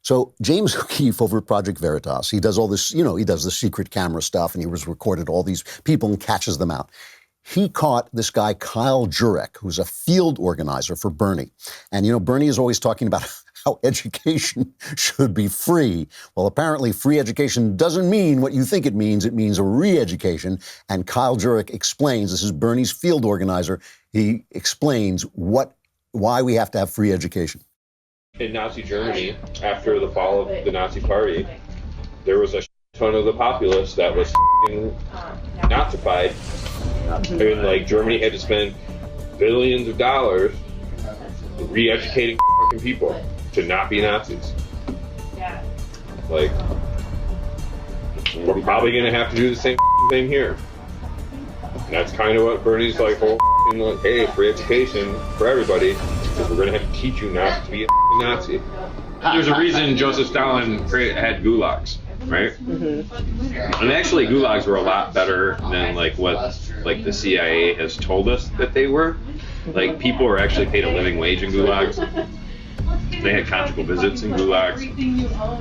So James O'Keefe over at Project Veritas, he does all this, he does the secret camera stuff, and he was recorded all these people and catches them out. He caught this guy, Kyle Jurek, who's a field organizer for Bernie. And, Bernie is always talking about how education should be free. Well, apparently free education doesn't mean what you think it means. It means a re-education. And Kyle Jurek explains, this is Bernie's field organizer, he explains why we have to have free education. In Nazi Germany, after the fall of the Nazi Party, there was a ton of the populace that was Nazified. And Germany had to spend billions of dollars re-educating people to not be Nazis. We're probably going to have to do the same thing here. And that's kind of what Bernie's hey, free education for everybody, because we're going to have to teach you not to be a Nazi. There's a reason Joseph Stalin had gulags, right? Mm-hmm. And actually, gulags were a lot better than what the CIA has told us that they were. People were actually paid a living wage in gulags. They had conjugal visits in gulags.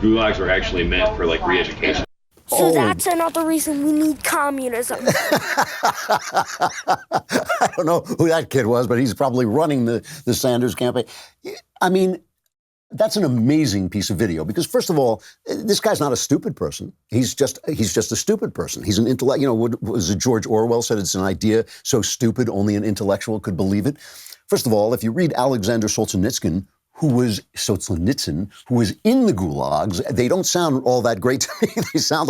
Gulags were actually meant for re-education. So that's another reason we need communism. I don't know who that kid was, but he's probably running the Sanders campaign. I mean, that's an amazing piece of video because, first of all, this guy's not a stupid person. He's just a stupid person. He's an intellect. What was it George Orwell said? It's an idea so stupid only an intellectual could believe it. First of all, if you read Alexander Solzhenitsyn, who was in the gulags, they don't sound all that great to me. They sound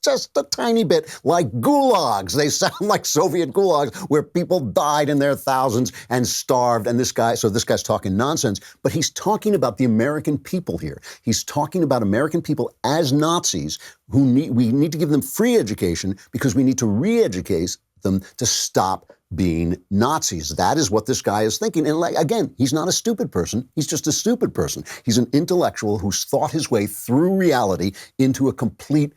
just a tiny bit like gulags. They sound like Soviet gulags where people died in their thousands and starved. And this guy's talking nonsense, but he's talking about the American people here. He's talking about American people as Nazis we need to give them free education because we need to re-educate them to stop being Nazis. That is what this guy is thinking. And again, he's not a stupid person. He's just a stupid person. He's an intellectual who's thought his way through reality into a complete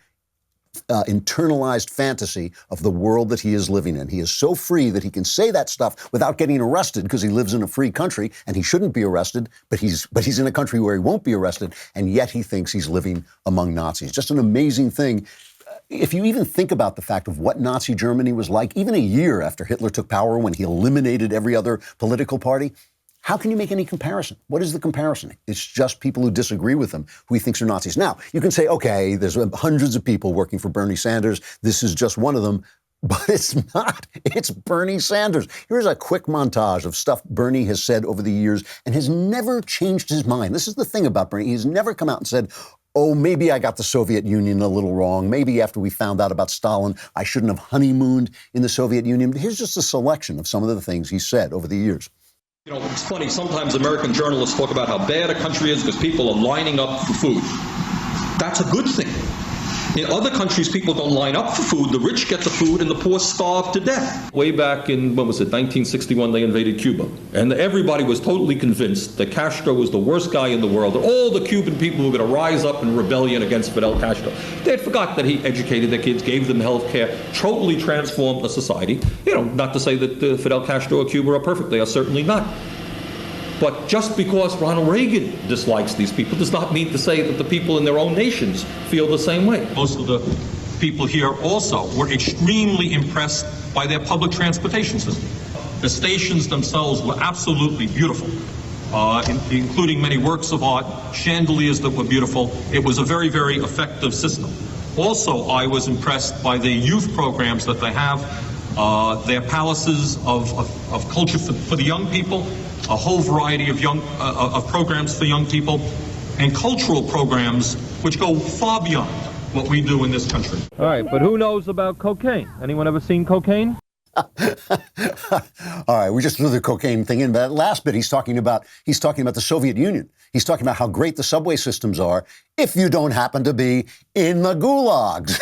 internalized fantasy of the world that he is living in. He is so free that he can say that stuff without getting arrested because he lives in a free country and he shouldn't be arrested, but he's in a country where he won't be arrested, and yet he thinks he's living among Nazis. Just an amazing thing. If you even think about the fact of what Nazi Germany was like, even a year after Hitler took power when he eliminated every other political party, how can you make any comparison? What is the comparison? It's just people who disagree with him, who he thinks are Nazis. Now, you can say, okay, there's hundreds of people working for Bernie Sanders. This is just one of them. But it's not. It's Bernie Sanders. Here's a quick montage of stuff Bernie has said over the years and has never changed his mind. This is the thing about Bernie. He's never come out and said, oh, maybe I got the Soviet Union a little wrong. Maybe after we found out about Stalin, I shouldn't have honeymooned in the Soviet Union. But here's just a selection of some of the things he said over the years. It's funny, sometimes American journalists talk about how bad a country is because people are lining up for food. That's a good thing. In other countries, people don't line up for food. The rich get the food and the poor starve to death. Way back in, 1961, they invaded Cuba. And everybody was totally convinced that Castro was the worst guy in the world, that all the Cuban people were going to rise up in rebellion against Fidel Castro. They had forgot that he educated their kids, gave them health care, totally transformed the society. Not to say that Fidel Castro or Cuba are perfect. They are certainly not. But just because Ronald Reagan dislikes these people does not mean to say that the people in their own nations feel the same way. Most of the people here also were extremely impressed by their public transportation system. The stations themselves were absolutely beautiful, including many works of art, chandeliers that were beautiful. It was a very, very effective system. Also, I was impressed by the youth programs that they have, their palaces of culture for the young people, a whole variety of of programs for young people, and cultural programs which go far beyond what we do in this country. All right, but who knows about cocaine? Anyone ever seen cocaine? All right, we just threw the cocaine thing in, but that last bit he's talking about the Soviet Union. He's talking about how great the subway systems are if you don't happen to be in the gulags.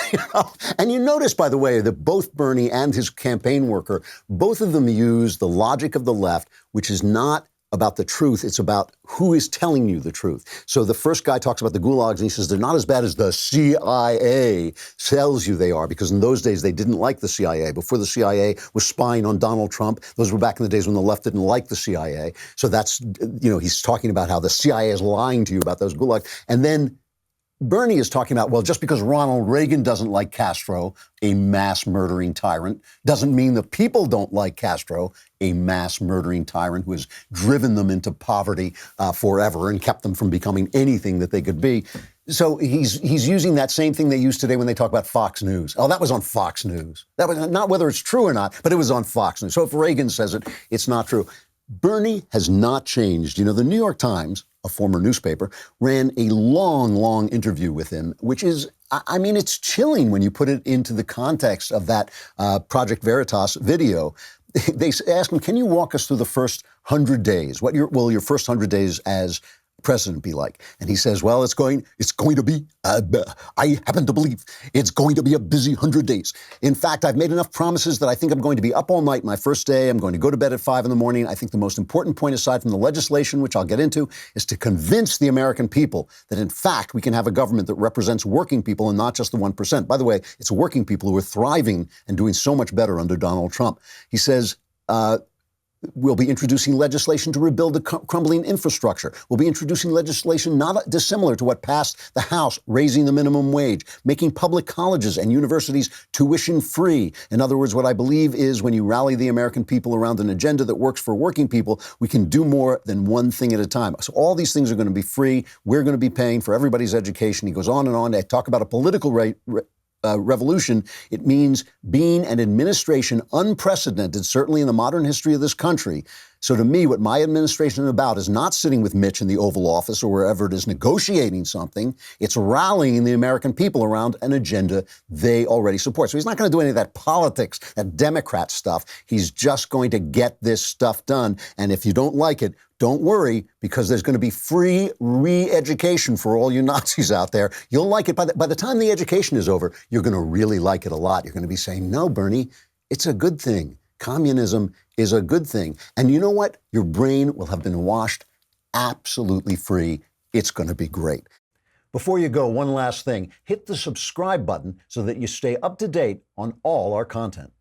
And you notice, by the way, that both Bernie and his campaign worker, both of them use the logic of the left, which is not about the truth. It's about who is telling you the truth. So the first guy talks about the gulags, and he says they're not as bad as the CIA tells you they are, because in those days they didn't like the CIA. Before the CIA was spying on Donald Trump, those were back in the days when the left didn't like the CIA. So that's, he's talking about how the CIA is lying to you about those gulags. And then Bernie is talking about, well, just because Ronald Reagan doesn't like Castro, a mass murdering tyrant, doesn't mean the people don't like Castro, a mass murdering tyrant who has driven them into poverty forever and kept them from becoming anything that they could be. So he's using that same thing they use today when they talk about Fox News. Oh, that was on Fox News. That was not whether it's true or not, but it was on Fox News. So if Reagan says it, it's not true. Bernie has not changed. The New York Times, a former newspaper, ran a long, long interview with him, which is, it's chilling when you put it into the context of that Project Veritas video. They asked him, can you walk us through the first 100 days? What will your first 100 days as president be like? And he says, well, it's going to be, I happen to believe it's going to be a busy 100 days. In fact, I've made enough promises that I think I'm going to be up all night my first day. I'm going to go to bed at 5 a.m. I think the most important point, aside from the legislation, which I'll get into, is to convince the American people that, in fact, we can have a government that represents working people and not just the 1%. By the way, it's working people who are thriving and doing so much better under Donald Trump. He says, we'll be introducing legislation to rebuild the crumbling infrastructure. We'll be introducing legislation not dissimilar to what passed the House, raising the minimum wage, making public colleges and universities tuition free. In other words, what I believe is when you rally the American people around an agenda that works for working people, we can do more than one thing at a time. So all these things are going to be free. We're going to be paying for everybody's education. He goes on and on. They talk about a political revolution. It means being an administration unprecedented, certainly in the modern history of this country. So to me, what my administration is about is not sitting with Mitch in the Oval Office or wherever it is negotiating something. It's rallying the American people around an agenda they already support. So he's not going to do any of that politics, that Democrat stuff. He's just going to get this stuff done. And if you don't like it, don't worry, because there's going to be free re-education for all you Nazis out there. You'll like it. By the time the education is over, you're going to really like it a lot. You're going to be saying, no, Bernie, it's a good thing. Communism is a good thing. And you know what? Your brain will have been washed absolutely free. It's going to be great. Before you go, one last thing. Hit the subscribe button so that you stay up to date on all our content.